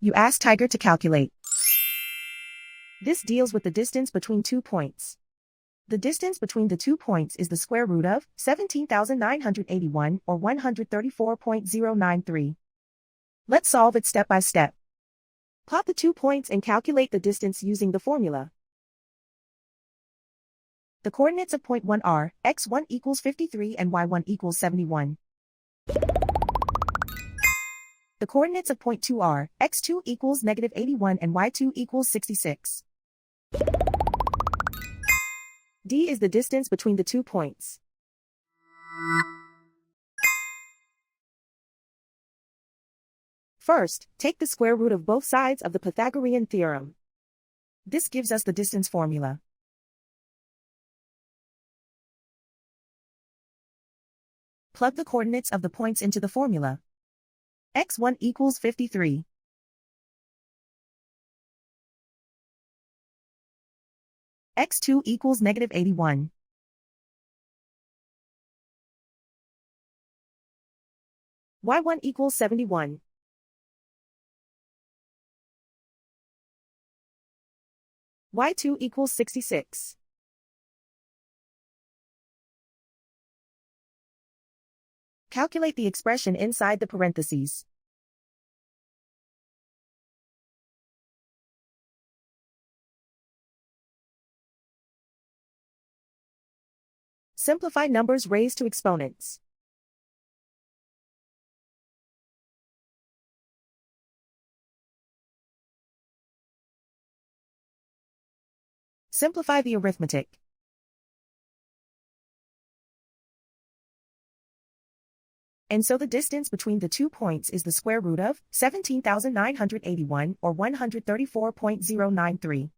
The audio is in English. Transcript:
You ask Tiger to calculate. This deals with the distance between 2 points. The distance between the 2 points is the square root of 17,981 or 134.093. Let's solve it step by step. Plot the 2 points and calculate the distance using the formula. The coordinates of point 1 are x1 equals 53 and y1 equals 71. The coordinates of point 2 are x2 equals negative 81 and y2 equals 66. D is the distance between the 2 points. First, take the square root of both sides of the Pythagorean theorem. This gives us the distance formula. Plug the coordinates of the points into the formula. x1 equals 53. x2 equals negative 81. y1 equals 71. y2 equals 66. Calculate the expression inside the parentheses. Simplify numbers raised to exponents. Simplify the arithmetic. And so the distance between the 2 points is the square root of 17,981 or 134.093.